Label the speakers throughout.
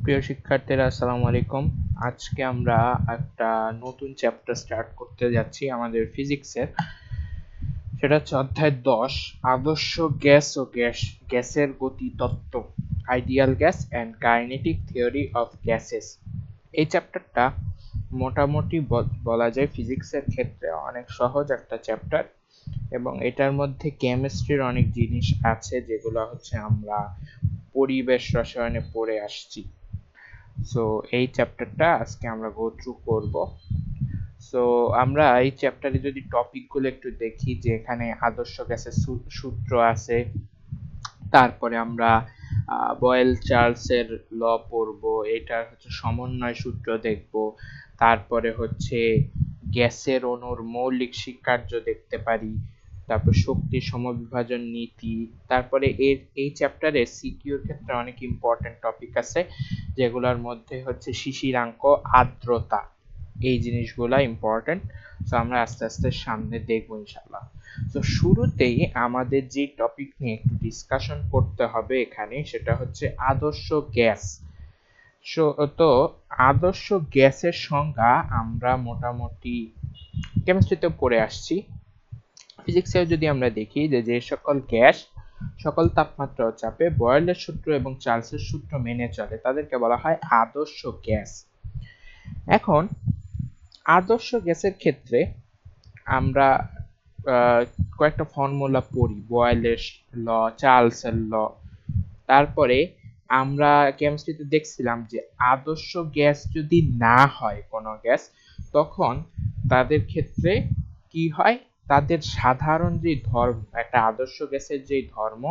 Speaker 1: প্রিয় শিক্ষার্থীরা, আসসালামু আলাইকুম। আজকে আমরা একটা নতুন চ্যাপ্টার স্টার্ট করতে যাচ্ছি আমাদের ফিজিক্সের। সেটা হচ্ছে অধ্যায় 10, আদর্শ গ্যাস ও গ্যাসের গতি তত্ত্ব, ideal gas and kinetic theory of gases. এই চ্যাপ্টারটা মোটামুটি বলা যায় ফিজিক্সের ক্ষেত্রে অনেক সহজ একটা চ্যাপ্টার, এবং এটার মধ্যে কেমিস্ট্রির অনেক জিনিস আছে যেগুলো হচ্ছে আমরা পরিবেশ রসায়নে পড়ে আসছি। সো এই চ্যাপ্টারটা আজকে আমরা গো থ্রু করব। সো আমরা এই চ্যাপ্টারে যদি টপিকগুলো একটু দেখি, যে এখানে আদর্শ গ্যাসের সূত্র আছে, তারপরে আমরা বয়েল চার্লসের ল পড়ব, এটার হচ্ছে সমন্বয় সূত্র দেখব, তারপরে হচ্ছে গ্যাসের অণুর মৌলিক স্বীকার্য দেখতে পারি, তারপর শক্তি সমবিভাজন নীতি, তারপরে এই চ্যাপ্টারে সিকিউর ক্ষেত্রে অনেক ইম্পর্টেন্ট টপিক আছে, যেগুলোর মধ্যে হচ্ছে শিশিরাঙ্ক, আর্দ্রতা, এই জিনিসগুলা ইম্পর্টেন্ট। তো আমরা আস্তে আস্তে সামনে দেখবো ইনশাল্লাহ। তো শুরুতেই আমাদের যে টপিক নিয়ে একটু ডিসকাশন করতে হবে এখানে, সেটা হচ্ছে আদর্শ গ্যাস। তো আদর্শ গ্যাসের সংজ্ঞা আমরা মোটামুটি কেমিস্ট্রিতে পড়ে আসছি। ফিজিক্সে যদি আমরা দেখি যে সকল গ্যাস সকল তাপমাত্রা ও চাপে বয়েলের সূত্র এবং চার্লসের সূত্র মেনে চলে, তাদেরকে বলা হয় আদর্শ গ্যাস। এখন আদর্শ গ্যাসের ক্ষেত্রে আমরা কয়েকটা ফর্মুলা পড়ি, বয়েলের ল, চার্লসের ল। তারপরে আমরা কেমিস্ট্রিতে দেখছিলাম যে আদর্শ গ্যাস যদি না হয় কোনো গ্যাস, তখন তাদের ক্ষেত্রে কি হয়, তাদের সাধারণ যে ধর্ম, একটা আদর্শ গ্যাসের যে ধর্ম,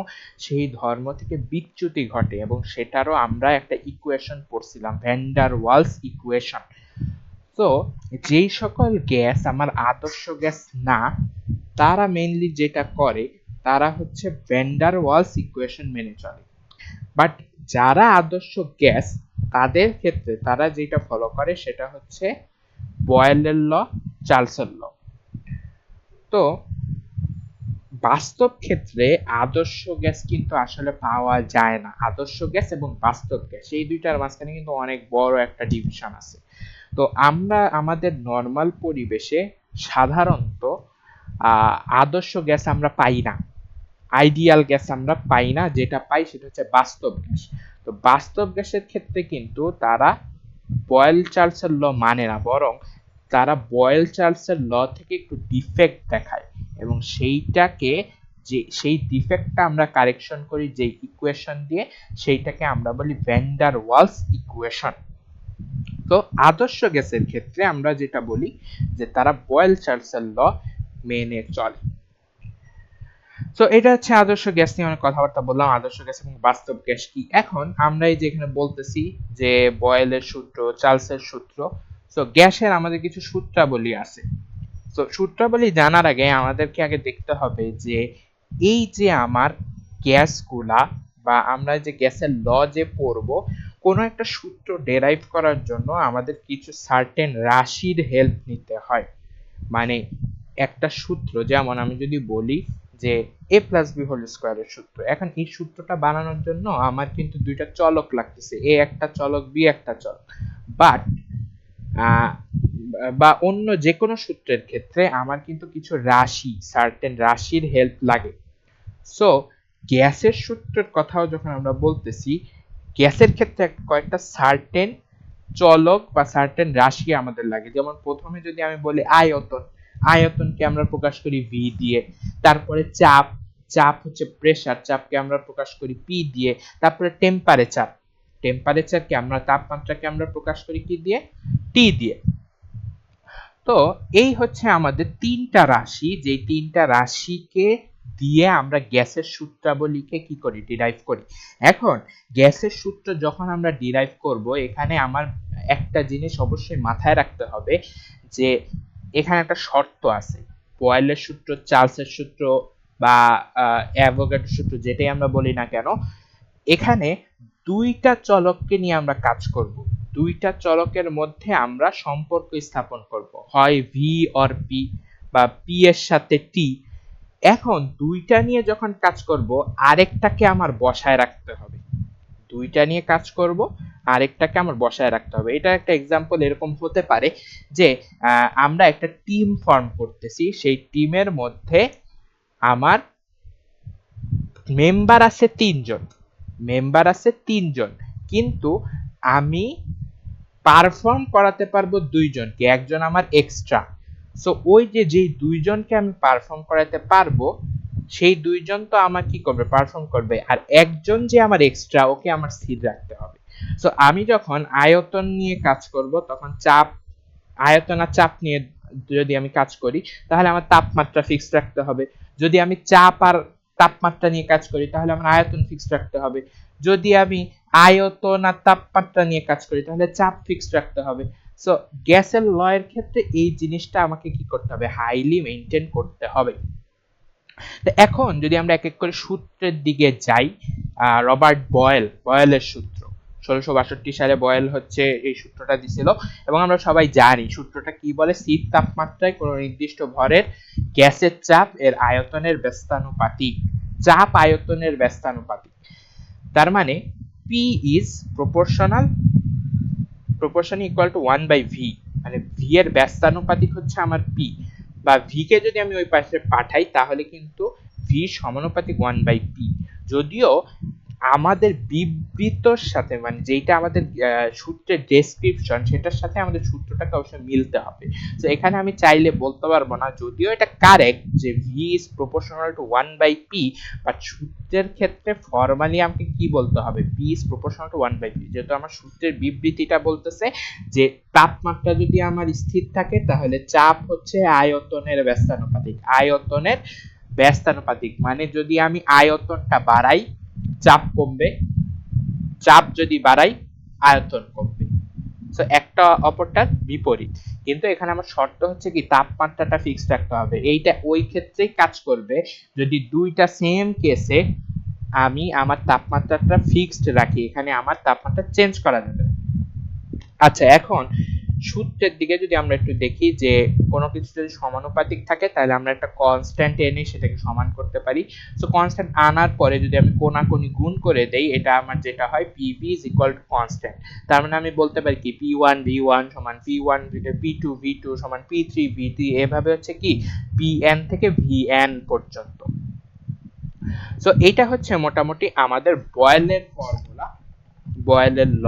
Speaker 1: সেই ধর্ম থেকে বিচ্যুতি ঘটে, এবং সেটারও আমরা একটা ইকুয়েশন পড়ছিলাম, ভ্যান ডার ওয়ালস ইকুয়েশন। তো যেই সকল গ্যাস আমার আদর্শ গ্যাস না, তারা মেইনলি যেটা করে, তারা হচ্ছে ভ্যান ডার ওয়ালস ইকুয়েশন মেনে চলে। বাট যারা আদর্শ গ্যাস, তাদের ক্ষেত্রে তারা যেটা ফলো করে সেটা হচ্ছে বয়েলের ল, চার্লসের ল। তো বাস্তব ক্ষেত্রে আদর্শ গ্যাস কিন্তু আসলে পাওয়া যায় না। আদর্শ গ্যাস এবং বাস্তব গ্যাস, এই দুইটার মাঝখানে কিন্তু অনেক বড় একটা ডিভিশন আছে। তো আমরা আমাদের নর্মাল পরিবেশে সাধারণত আদর্শ গ্যাস আমরা পাই না, আইডিয়াল গ্যাস আমরা পাই না। যেটা পাই সেটা হচ্ছে বাস্তব গ্যাস। তো বাস্তব গ্যাসের ক্ষেত্রে কিন্তু তারা বয়েল চার্লসের ল মানে না, বরং তারা বয়েল চার্লসের ল থেকে একটু ডিফেক্ট দেখায়, এবং সেই ডিফেক্টটা আমরা কারেকশন করি যে ইকুয়েশন দিয়ে, সেইটাকে আমরা বলি ভ্যান ডার ওয়ালস ইকুয়েশন। তো আদর্শ গ্যাসের ক্ষেত্রে আমরা যেটা বলি যে তারা বয়েল চার্লসের ল মেনে চলে। তো এটা হচ্ছে আদর্শ গ্যাস নিয়ে অনেক কথাবার্তা বললাম, আদর্শ গ্যাস এবং বাস্তব গ্যাস কি। এখন আমরা এই যে এখানে বলতেছি যে বয়েলের সূত্র, চার্লসের সূত্র। তো গ্যাসের আমাদের কিছু সূত্রাবলী আছে। তো সূত্রাবলী জানার আগে আমাদেরকে আগে দেখতে হবে যে এই যে আমার গ্যাসগুলা, বা আমরা যে গ্যাসের ল যে পড়ব, কোনো একটা সূত্র ডেরাইভ করার জন্য আমাদের কিছু সার্টেন রাশির হেল্প নিতে হয়। মানে একটা সূত্র, যেমন আমি যদি বলি যে a প্লাস বি হোল স্কোয়ারের সূত্র, এখন এই সূত্রটা বানানোর জন্য আমার কিন্তু দুইটা চলক লাগতেছে, a একটা চলক, b একটা চলক। বাট বা অন্য যে কোনো সূত্রের ক্ষেত্রে আমার কিন্তু কিছু রাশি, সার্টেন রাশির হেল্প লাগে। সো গ্যাসের সূত্রের কথাও যখন আমরা বলতেছি, গ্যাসের ক্ষেত্রে কয়েকটা সার্টেন চলক বা সার্টেন রাশি আমাদের লাগে। যেমন প্রথমে যদি আমি বলি আয়তন, আয়তনকে আমরা প্রকাশ করি ভি দিয়ে। তারপরে চাপ, চাপ হচ্ছে প্রেসার, চাপকে আমরা প্রকাশ করি পি দিয়ে। তারপরে টেম্পারেচার, টেম্পারেচারকে আমরা, তাপমাত্রাকে আমরা প্রকাশ করি কি দিয়ে, টি দিয়ে। তো এই হচ্ছে আমাদের তিনটা রাশি, যে তিনটা রাশিকে দিয়ে আমরা গ্যাসের সূত্রাবলীকে কি করি, ডিরাইভ করি। এখন গ্যাসের সূত্র যখন আমরা ডিরাইভ করব, এখানে আমার একটা জিনিস অবশ্যই মাথায় রাখতে হবে, যে এখানে একটা শর্ত আছে। বয়েলের সূত্র, চার্লসের সূত্র বা অ্যাভোগাড্রোর সূত্র, যেটাই আমরা বলি না কেন, এখানে দুইটা চলককে নিয়ে আমরা কাজ করব। দুইটা চলকের মধ্যে আমরা সম্পর্ক স্থাপন করব, হয় ভি অর পি, বা পি এর সাথে টি। এখন দুইটা নিয়ে যখন কাজ করব, আরেকটাকে আমার বসায় রাখতে হবে। দুইটা নিয়ে কাজ করব, আরেকটাকে আমার বসায় রাখতে হবে। এটা একটা এক্সাম্পল এরকম হতে পারে যে আমরা একটা টিম ফর্ম করতেছি, সেই টিমের মধ্যে আমার মেম্বার আছে 3 জন, কিন্তু আমি পারফর্ম করাতে পারবো 2জনকে, একজন আমার এক্সট্রা। সো ওই যে যেই 2জনকে আমি পারফর্ম করাতে পারবো, সেই 2জন তো আমার কি করবে, পারফর্ম করবে, আর একজন যে আমার এক্সট্রা, ওকে আমার স্থির রাখতে হবে। সো আমি যখন আয়তন নিয়ে কাজ করব, তখন আয়তন আর চাপ নিয়ে যদি আমি কাজ করি, তাহলে আমার তাপমাত্রা ফিক্স রাখতে হবে। যদি আমি চাপ আর তাপমাত্রা নিয়ে কাজ করি, তাহলে আমার আয়তন ফিক্স রাখতে হবে। যদি আমি আয়তন আর তাপমাত্রা নিয়ে কাজ করি, তাহলে চাপ ফিক্স রাখতে হবে। সো গ্যাসের ল এর ক্ষেত্রে এই জিনিসটা আমাকে কি করতে হবে, হাইলি মেইনটেইন করতে হবে। তো এখন যদি আমরা এক এক করে সূত্রের দিকে যাই, রবার্ট বয়েলের সূত্র 1662 সালে বয়েল হচ্ছে এই সূত্রটা দিছিল, এবং আমরা সবাই জানি সূত্রটা কি বলে, স্থির তাপমাত্রায় কোনো নির্দিষ্ট ভরের গ্যাসের চাপ এর আয়তনের ব্যস্তানুপাতিক, চাপ আয়তনের ব্যস্তানুপাতিক। তার মানে P is proportion equal to 1/v, মানে v এর ব্যস্তানুপাতিক হচ্ছে আমার P, বা v কে যদি আমি ওই পাশে পাঠাই, তাহলে কিন্তু v সমানুপাতিক 1/p। যদিও আমাদের বিবৃতর সাথে, মানে যেটা আমাদের সূত্রের ডেসক্রিপশন, সেটার সাথে আমাদের সূত্রটাকে অবশ্যই মিলতে হবে। তো এখানে আমি চাইলে বলতে পারবো না, যদিও এটা কারেক্ট যে v is proportional to 1/p, but সূত্রের ক্ষেত্রে ফর্মালি আমাকে কি বলতে হবে, p is proportional to 1/p, যেহেতু আমার সূত্রের বিবৃতিটা বলতেছে যে তাপমাত্রা যদি আমার স্থির থাকে, তাহলে চাপ হচ্ছে আয়তনের ব্যস্তানুপাতিক, মানে যদি আমি আয়তনটা বাড়াই, চাপ কমবে, চাপ যদি বাড়াই, আয়তন কমবে। সো একটা অপরটার বিপরীত। কিন্তু এখানে আমার শর্ত হচ্ছে কি, তাপমাত্রাটা ফিক্সড রাখতে হবে। এইটা ওই ক্ষেত্রেই কাজ করবে যদি দুইটা সেম কেসে আমি আমার তাপমাত্রাটা ফিক্সড রাখি, এখানে আমার তাপমাত্রা চেঞ্জ করা যাবে। আচ্ছা, এখন সূত্রের দিকে যদি আমরা একটু দেখি, যে কোনো কিছু যদি সমানুপাতিক থাকে, তাহলে আমরা একটা কনস্ট্যান্ট এনে সেটাকে সমান করতে পারি। সো কনস্ট্যান্ট আনার পরে যদি আমি কোনাকুনি গুণ করে দেই, এটা আমার যেটা হয়, PV is equal to constant। তার মানে আমি বলতে পারি কি, P1 V1 সমান P1 P2 V2 সমান P3 V3, এভাবে হচ্ছে কি Pn থেকে Vn পর্যন্ত। সো এটা হচ্ছে মোটামুটি আমাদের বয়েলের ফর্মুলা, বয়েলের ল।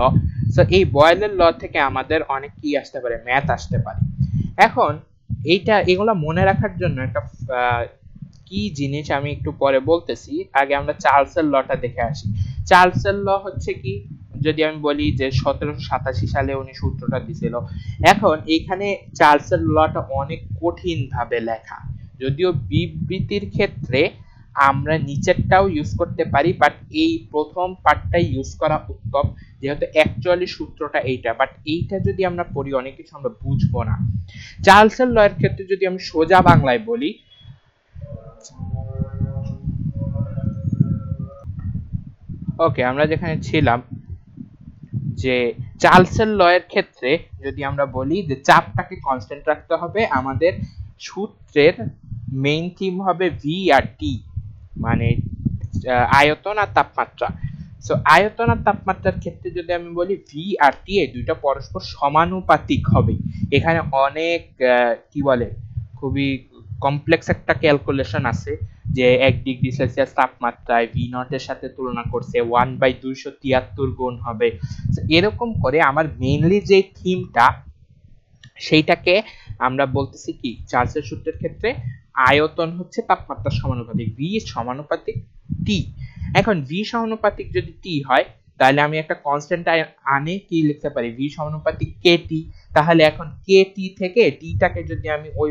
Speaker 1: সো এই বয়েলের ল থেকে আমাদের অনেক কি আসতে পারে, ম্যাথ আসতে পারে। এখন এগুলা মনে রাখার জন্য একটা কি জিনিস আমি একটু পরে বলতেছি, আগে আমরা চার্লসের লটা দেখে আসি। চার্লসের ল হচ্ছে কি, যদি আমি বলি যে 1787 সালে উনি সূত্রটা দিছিল। এখন এখানে চার্লসের লটা অনেক কঠিন ভাবে লেখা, যদিও বিবৃতির ক্ষেত্রে আমরা নিচেরটাও ইউজ করতে পারি, বাট এই প্রথম পার্টটাই ইউজ করা উত্তম, যেহেতু অ্যাকচুয়ালি সূত্রটা এইটা, বাট এইটা যদি আমরা পড়ি অনেক কিছু আমরা বুঝবো না। চার্লসের ল এর ক্ষেত্রে যদি আমি সোজা বাংলায় বলি, ওকে, আমরা যেখানে ছিলাম, যে চার্লসের ল এর ক্ষেত্রে যদি আমরা বলি যে চাপটাকে কনস্ট্যান্ট রাখতে হবে, আমাদের সূত্রের মেইন থিম হবে ভি আর টি, মানে আয়তন আর তাপমাত্রা। সো আয়তন আর তাপমাত্রার ক্ষেত্রে যদি আমি বলি ভি আর টি, এই দুইটা পরস্পর সমানুপাতিক হবে। এখানে অনেক কি বলে, খুবই কমপ্লেক্স একটা ক্যালকুলেশন আছে, যে 1 ডিগ্রি সেলসিয়াস তাপমাত্রায় ভি নট এর সাথে তুলনা করছে 1/273 গুণ হবে। এরকম করে আমার মেইনলি যে থিমটা, সেইটাকে আমরা বলতেছি কি, চার্লসের সূত্রের ক্ষেত্রে আয়তন হচ্ছে তাপমাত্রার সমানুপাতিক, ভি সমানুপাতিক টি। এখন ভি সমানুপাতিক যদি টি হয়, তাহলে আমি একটা কনস্ট্যান্ট আনে কি লিখতে পারি, ভি সমানুপাতিক কেটি। তাহলে এখন কেটি থেকে টিটাকে যদি আমি ওই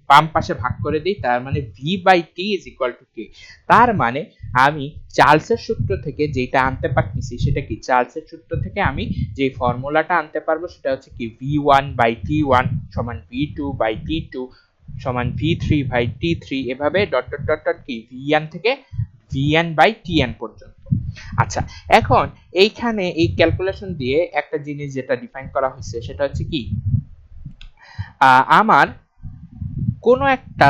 Speaker 1: বাম পাশে ভাগ করে দিই, তার মানে V by T is equal to K. তার মানে আমি চার্লসের সূত্র থেকে যেটা আনতে পারতেছি, সেটা কি, চার্লসের সূত্র থেকে আমি যে ফর্মুলাটা আনতে পারবো, সেটা হচ্ছে কি, v1/t1 সমান v2/t2 সমান v3/t3, এভাবে ডট ডট ডট ডট কি, vn থেকে vn/tn পর্যন্ত। আচ্ছা, এখন এইখানে এই ক্যালকুলেশন দিয়ে একটা জিনিস যেটা ডিফাইন করা হয়েছে, সেটা হচ্ছে কি, আমার কোনো একটা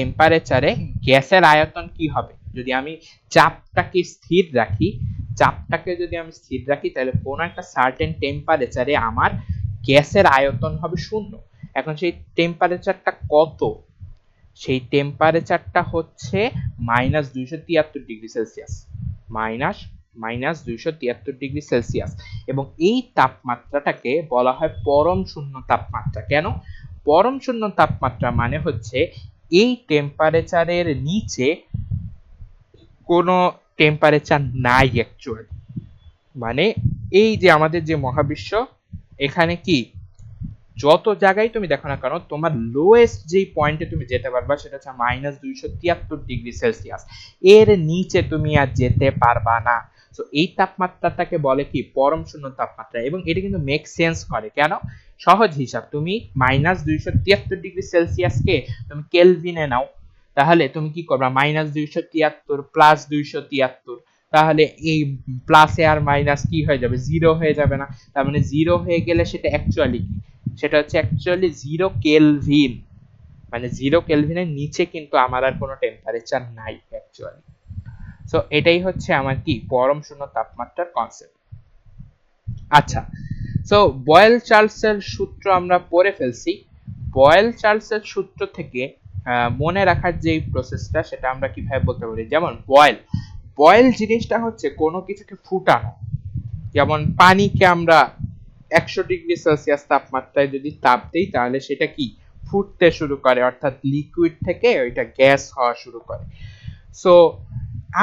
Speaker 1: টেম্পারেচারে গ্যাসের আয়তন কি হবে, যদি আমি চাপটাকে স্থির রাখি, চাপটাকে যদি আমি স্থির রাখি তাহলে কোন একটা সার্টেন টেম্পারেচারে আমার গ্যাসের আয়তন হবে 0। এখন সেই টেম্পারেচারটা কত? সেই টেম্পারেচারটা হচ্ছে -273°C, -273°C। এবং এই তাপমাত্রাটাকে বলা হয় পরম শূন্য তাপমাত্রা। কেন? পরম শূন্য তাপমাত্রা মানে হচ্ছে এই টেম্পারেচারের নিচে কোনো টেম্পারেচার নাই অ্যাকচুয়ালি। মানে এই যে আমাদের যে মহাবিশ্ব, এখানে কি যত জায়গায় তুমি দেখো না কেন, তোমার লোয়েস্ট যেই পয়েন্টে তুমি যেতে পারবা সেটা হচ্ছে -273°C। এর নিচে তুমি আর যেতে পারবা না। তো এই তাপমাত্রাটাকে বলে কি পরম শূন্য তাপমাত্রা। এবং এটা কিন্তু মেক সেন্স করে। কেন? সহজ হিসাব, তুমি -273°C কে তুমি কেলভিনে নাও, তাহলে তুমি কি করবা? -273 প্লাস 273, তাহলে এই প্লাসে আর মাইনাস কি হয়ে যাবে? জিরো হয়ে যাবে না? তার মানে জিরো হয়ে গেলে সেটা অ্যাকচুয়ালি কি? সেটা হচ্ছে অ্যাকচুয়ালি 0 কেলভিন। মানে 0 কেলভিনের নিচে কিন্তু আমার আর কোনো টেম্পারেচার নাই অ্যাকচুয়ালি। সো এটাই হচ্ছে আমার কি পরম শূন্য তাপমাত্রার কনসেপ্ট। আচ্ছা, সো বয়েল চার্লসের সূত্র আমরা পড়ে ফেলছি। বয়েল চার্লসের সূত্র থেকে মনে রাখার যে প্রসেসটা, সেটা আমরা কিভাবে বলতে পারি? যেমন বয়েল জিনিসটা হচ্ছে কোনো কিছুকে ফুটানো। যেমন পানিকে আমরা 100°C তাপমাত্রায় যদি তাপ দেই তাহলে সেটা কি ফুটতে শুরু করে, অর্থাৎ লিকুইড থেকে ওইটা গ্যাস হওয়া শুরু করে। সো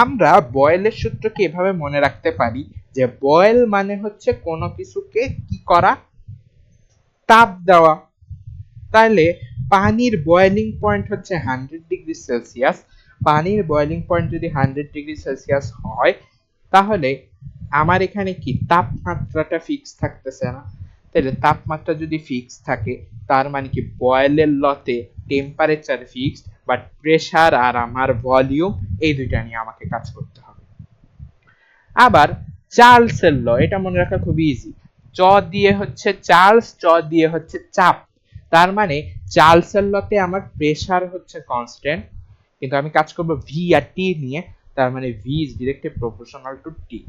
Speaker 1: আমরা বয়েলের সূত্রকে এভাবে মনে রাখতে পারি যে বয়েল মানে হচ্ছে কোনো কিছুকে কি করা? তাপ দেওয়া। তাহলে পানির বয়েলিং পয়েন্ট হচ্ছে 100°C। পানির বয়েলিং পয়েন্ট যদি 100°C হয়, তাহলে আমার এখানে কি তাপমাত্রাটা ফিক্স থাকতেছে না? তাহলে তাপমাত্রা যদি ফিক্স থাকে, তার মানে কি বয়েলের লতে টেম্পারেচার ফিক্সড, বাট প্রেসার আর আমার ভলিউম এই দুইটা নিয়ে আমাকে কাজ করতে হবে। আবার চার্লসের ল, এটা মনে রাখা খুবই ইজি। চ দিয়ে হচ্ছে চার্লস, চ দিয়ে হচ্ছে চাপ। তার মানে চার্লসের লতে আমার প্রেসার হচ্ছে কনস্ট্যান্ট, কিন্তু আমি কাজ করব ভি আর টি নিয়ে। তার মানে V is directly proportional to T.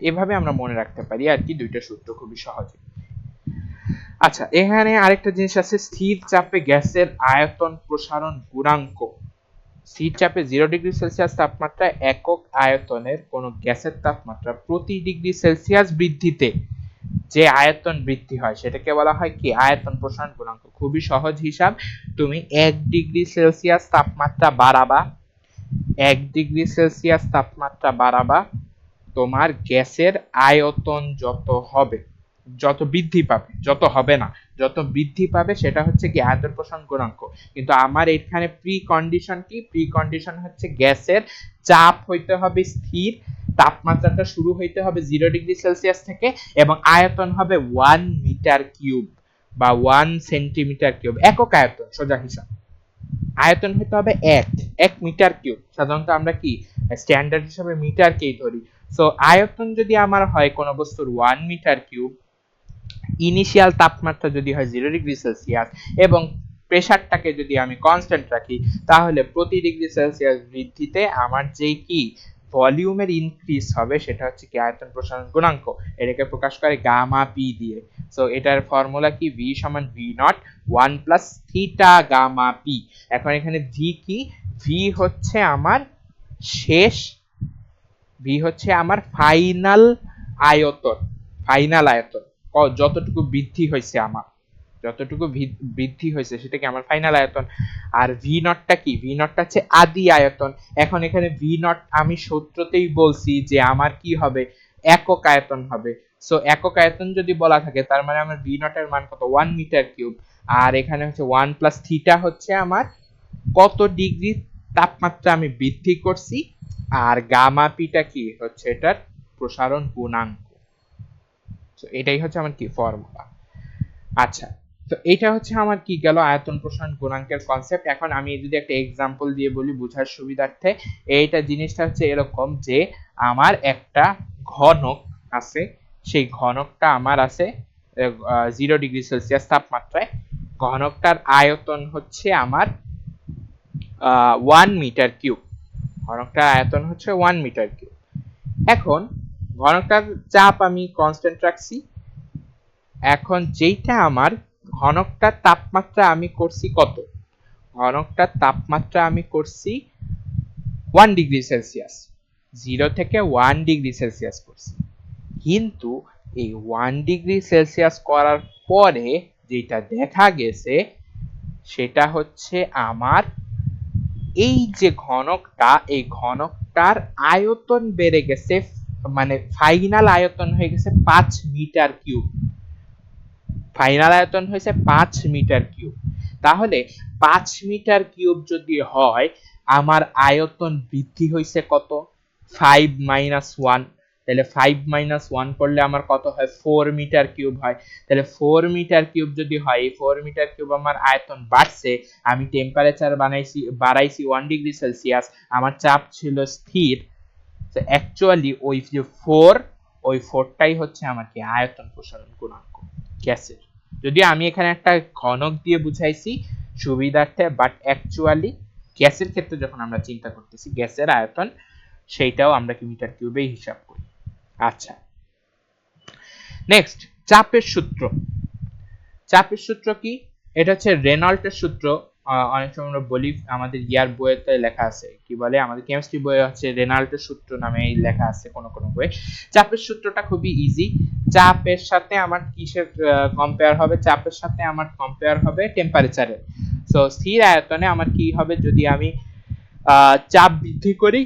Speaker 1: এভাবে আমরা মনে রাখতে পারি আর কি দুইটা সূত্র খুবই সহজে। আচ্ছা, এখানে আরেকটা জিনিস আছে, স্থির চাপে গ্যাসের আয়তন প্রসারণ গুণাঙ্ক। স্থির চাপে 0°C তাপমাত্রা একক আয়তনের কোন গ্যাসের তাপমাত্রা প্রতি ডিগ্রি সেলসিয়াস বৃদ্ধিতে যে আয়তন বৃদ্ধি হয় সেটাকে বলা হয় কি আয়তন প্রসারণ গুণাঙ্ক। খুবই সহজ হিসাব, তুমি 1°C তাপমাত্রা বাড়াবা, 1°C তাপমাত্রা বাড়াবা, তোমার গ্যাসের আয়তন যত হবে, যত বৃদ্ধি পাবে, যত হবে না, যত বৃদ্ধি পাবে সেটা হচ্ছে কি আয়তন প্রসারণ গুণাঙ্ক। কিন্তু আমার এখানে প্রি কন্ডিশন কি? প্রি কন্ডিশন হচ্ছে গ্যাসের চাপ হইতে হবে স্থির, তাপমাত্রাটা শুরু হইতে হবে 0°C থেকে, এবং আয়তন হবে 1 মিটার কিউব বা 1 সেন্টিমিটার কিউব, একক আয়তন। সোজা হিসাব, আয়তন হইতে হবে 1 মিটার কিউব। সাধারণত আমরা কি স্ট্যান্ডার্ড হিসেবে মিটারকেই ধরি। সো আয়তন যদি আমার হয় কোন বস্তুর 1 মিটার কিউব, ইনিশিয়াল তাপমাত্রা যদি হয় 0°C, এবং প্রেসারটাকে যদি আমি কনস্ট্যান্ট রাখি, তাহলে প্রতি ডিগ্রি সেলসিয়াস বৃদ্ধিতে আমার যেই কি ভলিউমের ইনক্রিজ হবে সেটা হচ্ছে কি আয়তন প্রসারণ গুণাঙ্ক। এটাকে প্রকাশ করে গামা পি দিয়ে। সো এটার ফর্মুলা কি? ভি সমান V naught 1 plus theta gamma P. এখন এখানে ভি কি? ভি হচ্ছে আমার শেষ, ভি হচ্ছে আমার ফাইনাল আয়তন। ফাইনাল আয়তন যতটুকু বৃদ্ধি হয়েছে আমার, যতটুকু বৃদ্ধি হয়েছে সেটাকে আমার ফাইনাল আয়তন। আর ভি নটটা কি? ভি নটটা হচ্ছে আদি আয়তন। এখন এখানে ভি নট আমি সূত্রতেই বলছি যে আমার কি হবে? একক আয়তন হবে। সো একক আয়তন যদি বলা থাকে তার মানে আমার ভি নটের মান কত? 1 মিটার কিউব। আর এখানে হচ্ছে 1 প্লাস থিটা হচ্ছে আমার কত ডিগ্রি তাপমাত্রা আমি বৃদ্ধি করছি, আর গামা পিটা কি হচ্ছে এটার প্রসারণ গুণাঙ্ক। তো এটাই হচ্ছে আমার কি ফর্মুলা। আচ্ছা, তো এটা হচ্ছে আমার কি গেল আয়তন প্রসারণ গুণাঙ্কের কনসেপ্ট। এখন আমি যদি একটা এক্সাম্পল দিয়ে বলি বোঝার সুবিধার্থে, এইটা জিনিসটা হচ্ছে এরকম যে আমার একটা ঘনক আছে, সেই ঘনকটা আমার আছে 0°C তাপমাত্রায়। ঘনকটার আয়তন হচ্ছে আমার 1 মিটার কিউব। ঘনকটার আয়তন হচ্ছে 1 মিটার কিউব। এখন ঘনকটার চাপ আমি কনস্ট্যান্ট রাখছি। এখন যেইটা আমার ঘনকটার তাপমাত্রা আমি করছি কত, ঘনকটার তাপমাত্রা আমি করছি 1°C, 0 থেকে 1°C করছি। কিন্তু এই 1°C করার পরে যেটা দেখা গেছে সেটা হচ্ছে আমার এই যে ঘনকটা, এই ঘনকটার আয়তন বেড়ে গেছে, মানে ফাইনাল আয়তন হয়ে গেছে 5 মিটার কিউব। ফাইনাল আয়তন হয়েছে 5 মিটার কিউব। তাহলে 5 মিটার কিউব যদি হয়, আমার আয়তন বৃদ্ধি হয়েছে কত, 5 মাইনাস 1। তাহলে 5 মাইনাস 1 করলে আমার কত হয়, 4 মিটার কিউব হয়। তাহলে 4 মিটার কিউব যদি হয়, এই 4 মিটার কিউব আমার আয়তন বাড়ছে, আমি টেম্পারেচার বাড়াইছি 1°C, আমার চাপ ছিল স্থির। তো অ্যাকচুয়ালি ওই যে 4, ওই 4টাই হচ্ছে আমার কি আয়তন প্রসারণ গুণাঙ্ক গ্যাসের। যদিও আমি এখানে একটা ঘনক দিয়ে বুঝাইছি সুবিধার্থে, বাট অ্যাকচুয়ালি গ্যাসের ক্ষেত্রে যখন আমরা চিন্তা করতেছি গ্যাসের আয়তন, সেইটাও আমরা কি মিটার কিউবেই হিসাব করি। আচ্ছা, নেক্সট চাপের সূত্র। চাপের সূত্র কি, এটা হচ্ছে রেনল্টের সূত্র। অনেক সময় আমরা বলি, আমাদের ইয়ার বইয়েতে লেখা আছে, কি বলে, আমাদের কেমিস্ট্রি বইয়ে হচ্ছে রেনল্টের সূত্র নামে লেখা আছে কোন কোন বইয়ে। চাপের সূত্রটা খুবই ইজি। চাপের সাথে আমার কিসের কম্পেয়ার হবে, চাপের সাথে আমার কম্পেয়ার হবে টেম্পারেচারের। সো স্থির আয়তনে আমার কি হবে, যদি আমি চাপ বৃদ্ধি করি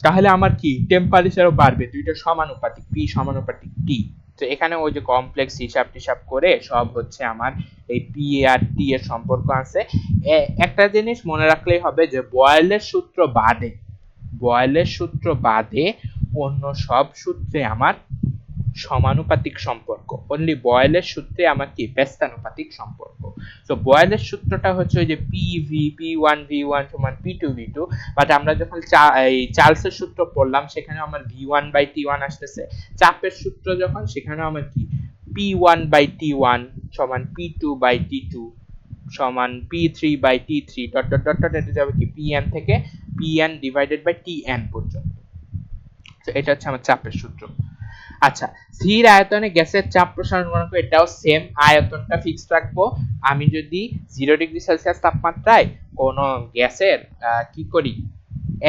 Speaker 1: তাহলে আমার কি টেম্পারেচারও বাড়বে, দুইটা সমানুপাতিক, পি সমানুপাতিক টি। তো এখানে ওই যে কমপ্লেক্স হিসাব টিসাব করে সব হচ্ছে আমার এই পি আর টি এর সম্পর্ক আছে। একটা জিনিস মনে রাখলেই হবে যে বয়েলের সূত্র বাদে, বয়েলের সূত্র বাদে অন্য সব সূত্রে আমার সমানুপাতিক সম্পর্ক, অনলি বয়েলের সূত্রে আমার কি ব্যস্তানুপাতিক সম্পর্ক। তো বয়েলের সূত্রটা হচ্ছে ওই যে পিভি p1v1 সমান p2v2, বাট আমরা যখন এই চার্লসের সূত্র পড়লাম সেখানে আমার v1/t1 আসতেছে। চাপের সূত্র যখন, সেখানে আমার কি p1/t1 সমান p2/t2 সমান p3/t3 dot dot dot dot, এটা যাবে কি pn থেকে pn ডিভাইডেড বাই tn পর্যন্ত। তো এটা হচ্ছে আমার চাপের সূত্র। আচ্ছা, স্থির আয়তনে গ্যাসের চাপ প্রসারণ গুণাঙ্ক, এটাও সেম, আয়তনটা ফিক্সড রাখবো। আমি যদি 0°C তাপমাত্রায় কোন গ্যাসের কি করি,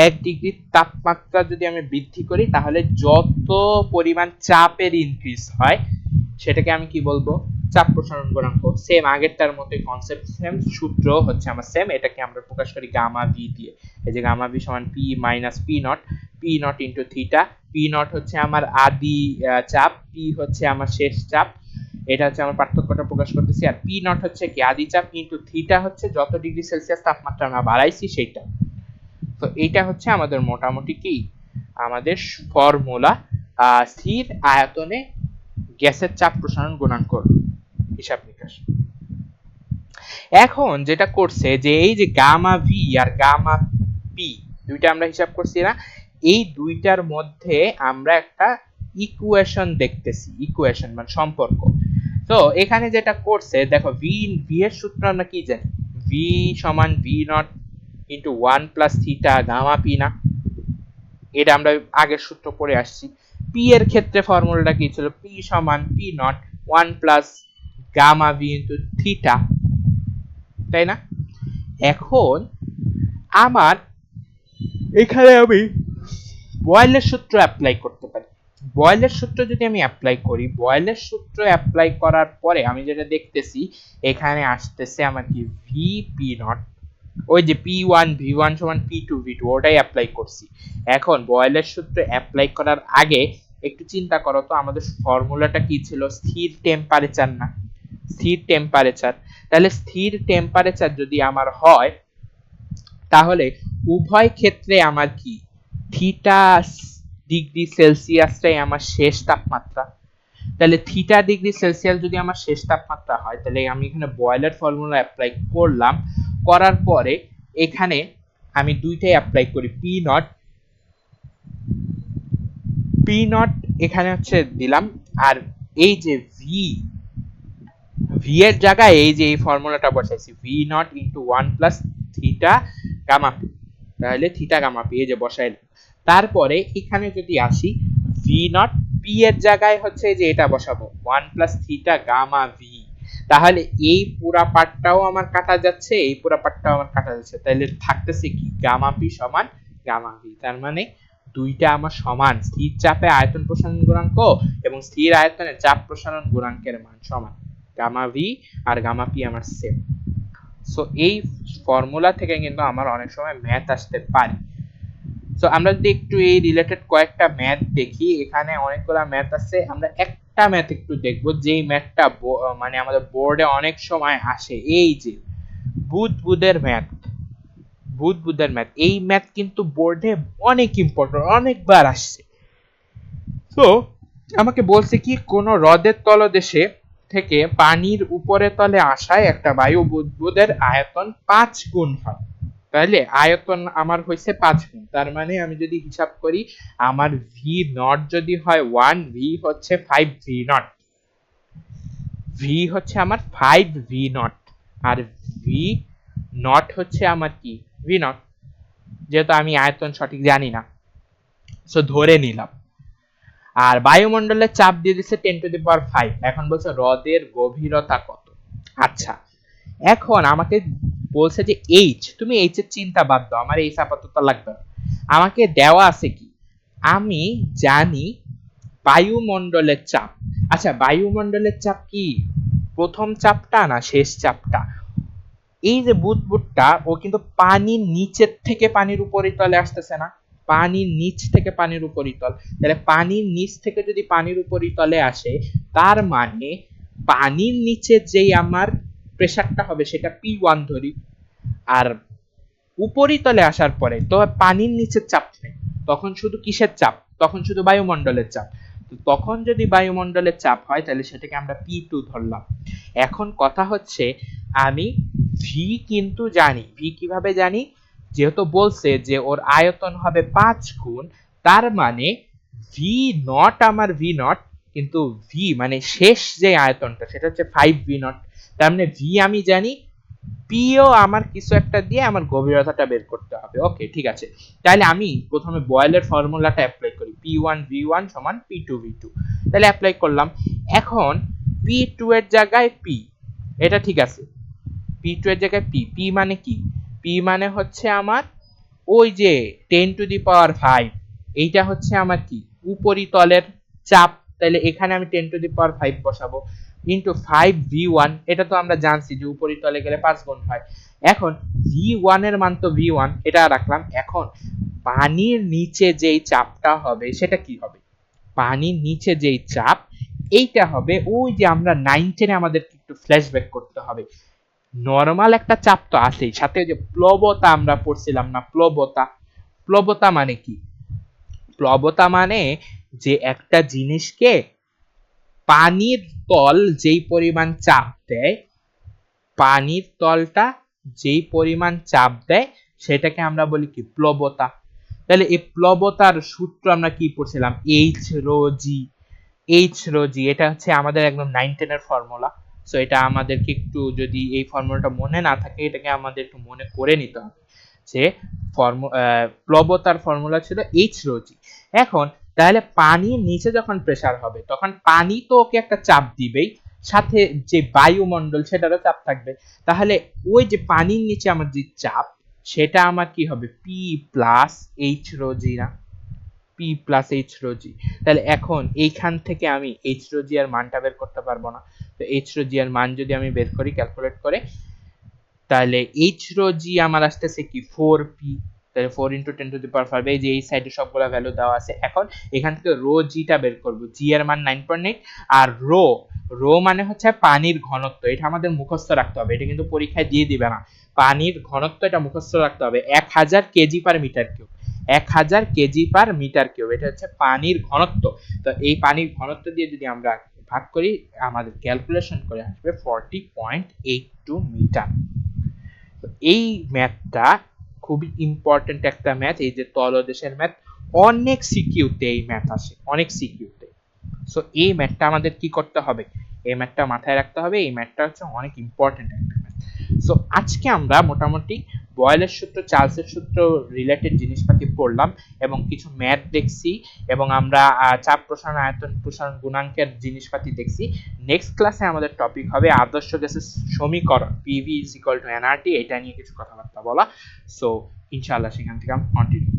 Speaker 1: 1 ডিগ্রি তাপমাত্রা যদি আমি বৃদ্ধি করি, তাহলে যত পরিমাণ চাপের ইনক্রিজ হয় সেটাকে আমি কি বলবো, চাপ প্রসারণ গুণাঙ্ক। সেম আগেরটার মতোই কনসেপ্ট, সেম সূত্র হচ্ছে আমার সেম। এটাকে আমরা প্রকাশ করি গামা ভি দিয়ে। এই যে গামা ভি সমান P minus P not, P not into theta. P not হচ্ছে আমার আদি চাপ, পি হচ্ছে আমার শেষ চাপ, এটা হচ্ছে আমার পার্থক্যটা প্রকাশ করতেছি। আর পি নট হচ্ছে কি আদি চাপ, ইন্টু থিটা হচ্ছে যত ডিগ্রি সেলসিয়াস তাপমাত্রা আমরা বাড়াইছি সেইটা। তো এইটা হচ্ছে আমাদের মোটামুটি কি আমাদের ফর্মুলা স্থির আয়তনে গ্যাসের চাপ প্রসারণ গুণাঙ্ক হিসাব নিকাশ। এখন যেটা করছে যে এই যে গামা ভি আর গামা পি দুইটা আমরা হিসাব করছি না, এই দুইটার মধ্যে আমরা একটা ইকুয়েশন দেখতেছি, ইকুয়েশন মানে সম্পর্ক। তো এখানে যেটা করছে দেখো, ভি ভি এর সূত্র আমরা কি জানি, ভি সমান V naught into 1 plus theta gamma P না, এটা আমরা আগের সূত্র পড়ে আসছি। পি এর ক্ষেত্রে ফর্মুলাটা কি ছিল, পি সমান P naught 1 plus gamma V into theta, তাই না? এখন আমার এখানে আমি বয়েলের সূত্র অ্যাপ্লাই করতে পারি। বয়েলের সূত্র যদি আমি অ্যাপ্লাই করি, বয়েলের সূত্র অ্যাপ্লাই করার পরে আমি যেটা দেখতেছি এখানে আসতেছে আমার কি ভি পি নট, ওই যে p1 v1 সমান p2 v2 ওটাই অ্যাপ্লাই করছি। এখন বয়েলের সূত্র অ্যাপ্লাই করার আগে একটু চিন্তা করো তো, আমাদের ফর্মুলাটা কি ছিল, স্থির টেম্পারেচার না, স্থির টেম্পারেচার। তাহলে স্থির টেম্পারেচার যদি আমার হয়, তাহলে উভয় ক্ষেত্রে আমার কি থিটা ডিগ্রি সেলসিয়াসটাই আমার শেষ তাপমাত্রা। তাহলে থিটা ডিগ্রি সেলসিয়াস যদি আমার শেষ তাপমাত্রা হয়, তাহলে আমি এখানে বয়লার ফর্মুলা অ্যাপ্লাই করলাম, করার পরে এখানে আমি দুইটাই অ্যাপ্লাই করি, পি নট, পি নট এখানে হচ্ছে দিলাম, আর এই যে ভি, ভি এর জায়গায় এই যে এই ফর্মুলাটা বসাইছি, V naught into 1 plus theta gamma P, তাহলে থিটা গামা পি এই যে বসাইলাম। তারপরে এখানে যদি আসি ভি নট, পি এর জায়গায় হচ্ছে যে এটা বসাবো 1 প্লাস থিটা গামা ভি। তাহলে এই পুরা পার্টটাও আমার কাটা যাচ্ছে, এই পুরা পার্টটাও আমার কাটা যাচ্ছে, তাহলে থাকতেছে কি গামা পি সমান গামা ভি। তার মানে দুইটা আমার সমান, স্থির চাপে আয়তন প্রসারণ গুণাঙ্ক এবং স্থির আয়তনে চাপ প্রসারণ গুণাঙ্কের মান সমান, গামা ভি আর গামা পি আমার সেম। সো এই ফর্মুলা থেকে কিন্তু আমার অনেক সময় ম্যাথ আসতে পারে। সো আমরা যদি একটু এই রিলেটেড কয়েকটা ম্যাথ দেখি, এখানে অনেকগুলো ম্যাথ আছে, আমরা একটা ম্যাথ একটু দেখব যেই ম্যাথটা মানে আমাদের বোর্ডে অনেক সময় আসে, এই যে বুধের ম্যাথ। বুধের ম্যাথ, এই ম্যাথ কিন্তু বোর্ডে অনেক ইম্পর্টেন্ট, অনেকবার আসছে। তো আমাকে বলছে কি কোন হ্রদের তলদেশে থেকে পানির উপরে তলে আসায় একটা বায়ু বুদবুদের আয়তন 5 গুণ হয়। তাহলে আয়তন আমার হয়েছে 5 গুণ, তার মানে আমি যদি হিসাব করি আমার ভি নট যদি হয় 1, ভি হচ্ছে 5 ভি নট, ভি হচ্ছে আমার 5 ভি নট, আর ভি নট হচ্ছে আমার কি ভি নট, যেহেতু আমি আয়তন সঠিক জানি না সো ধরে নিলাম। আর বায়ুমণ্ডলের চাপ দিয়ে দিচ্ছে 10⁵। এখন বলছে হ্রদের গভীরতা কত। আচ্ছা, এখন আমাকে বলছে যে এইচ, তুমি এইচ এর চিন্তা বাদ দাও, আমার এইচ আপাতত লাগবে না। আমাকে দেওয়া আছে কি, আমি জানি বায়ুমণ্ডলের চাপ। আচ্ছা, বায়ুমণ্ডলের চাপ কি প্রথম চাপটা না শেষ চাপটা? এই যে বুদবুদটা ও কিন্তু পানির নিচের থেকে পানির উপরিতলে আসতেছে না, পানির নিচ থেকে পানির উপরিতল, তাহলে পানির নিচ থেকে যদি পানির উপরিতলে আসে তার মানে পানির নিচে যেই আমার প্রেসারটা হবে সেটা P1 ধরি, আর উপরিতলে আসার পরে তো পানির নিচের চাপ নেই, তখন শুধু কিসের চাপ, তখন শুধু বায়ুমণ্ডলের চাপ। তখন যদি বায়ুমণ্ডলের চাপ হয় তাহলে সেটাকে আমরা P2 ধরলাম। এখন কথা হচ্ছে আমি ভি কিন্তু জানি, ভি কিভাবে জানি, যেহেতু বলছে যে ওর আয়তন হবে 5 গুণ, তার মানে ভি নট আমার ভি নট, কিন্তু ভি মানে শেষ যে আয়তনটা সেটা হচ্ছে 5 ভি নট, তার মানে ভি আমি জানি, পিও আমার কিছু একটা দিয়ে আমার গভীরতাটা বের করতে হবে। ওকে ঠিক আছে, তাহলে আমি প্রথমে বয়েলের ফর্মুলাটা অ্যাপ্লাই করি, P1 V1 সমান P2 V2, তাহলে অ্যাপ্লাই করলাম। এখন P2 এর জায়গায় P, এটা ঠিক আছে, P2 এর জায়গায় P, P মানে কি, P মানে হচ্ছে আমার ওই যে 10⁵, এইটা হচ্ছে আমার কি উপরিতলের চাপ, তাহলে এখানে আমি 10⁵ বসাবো ইন্টু 5v1, এটা তো আমরা জানছি যে উপরিতলে গেলে 5 গুণ হয়। এখন v1 এর মান তো v1, এটা রাখলাম। এখন পানির নিচে যেই চাপটা হবে সেটা কি হবে, পানির নিচে যেই চাপ এইটা হবে ওই যে আমরা 9-10 আমাদের একটু ফ্ল্যাশব্যাক করতে হবে, নরমাল একটা চাপ তো আছেই, সাথে যে প্লবতা আমরা পড়ছিলাম না, প্লবতা, প্লবতা মানে কি, প্লবতা মানে যে একটা জিনিসকে পানির তল যেই পরিমাণ চাপ দেয়, পানির তলটা যেই পরিমাণ চাপ দেয় সেটাকে আমরা বলি কি প্লবতা। তাহলে এই প্লবতার সূত্র আমরা কি পড়ছিলাম, এইচ রো জি, এইচ রো জি, এটা হচ্ছে আমাদের একদম 9-10 এর ফর্মুলা। সো এটা আমাদেরকে একটু, যদি এই ফর্মুলাটা মনে না থাকে এটাকে আমাদের একটু মনে করে নিতে হবে যে প্লবতার ফর্মুলা ছিল এইচ রো জি। এখন তাহলে পানির নিচে যখন প্রেসার হবে তখন পানি তো ওকে একটা চাপ দিবেই, সাথে যে বায়ুমণ্ডল সেটারও চাপ থাকবে, তাহলে ওই যে পানির নিচে আমার যে চাপ সেটা আমার কি হবে পি প্লাস এইচ রো জি না, পি প্লাস এইচ রো জি। তাহলে এখন এইখান থেকে আমি এইচ রো জি এর মানটা বের করতে পারবো না, তো এইচ রো জি এর মান যদি আমি বের করি ক্যালকুলেট করে, তাহলে এইচ রো জি আমার আসতেছে কি 4p, তাহলে 4 ইন্টু 10⁵, এই যে এই সাইডে সবগুলা ভ্যালু দেওয়া আছে। এখন এখান থেকে রো জিটা বের করব, জি এর মান 9.8, আর রো, রো মানে হচ্ছে পানির ঘনত্ব, এটা আমাদের মুখস্থ রাখতে হবে, এটা কিন্তু পরীক্ষায় দিয়ে দিবে না, পানির ঘনত্ব এটা মুখস্থ রাখতে হবে, 1000 kg per metre cube, 1000 kg per metre cube, এটা হচ্ছে পানির ঘনত্ব। তো এই পানির ঘনত্ব দিয়ে যদি আমরা ভাগ করি আমাদের ক্যালকুলেশন করে আসবে 40.82 মিটার। এই ম্যাথটা খুবই ইম্পর্টেন্ট একটা ম্যাথ, এই যে তলদেশের ম্যাথ, অনেক সিকিউতে এই ম্যাথ আসে, অনেক সিকিউতে। সো এই ম্যাথটা আমাদের কি করতে হবে, এই ম্যাথটা মাথায় রাখতে হবে, এই ম্যাথটা হচ্ছে অনেক ইম্পর্টেন্ট একটা ম্যাথ। সো আজকে আমরা মোটামুটি বয়েলের সূত্র, চার্লসের সূত্র রিলেটেড জিনিসপাতি পড়লাম এবং কিছু ম্যাথ দেখছি এবং আমরা চাপ প্রসারণ, আয়তন প্রসারণ, গুণাঙ্কের জিনিসপাতি দেখছি। নেক্সট ক্লাসে আমাদের টপিক হবে আদর্শ গ্যাসের সমীকরণ PV = nRT, এটা নিয়ে কিছু কথাবার্তা বলা। সো ইনশাআল্লাহ সেখান থেকে আমরা কন্টিনিউ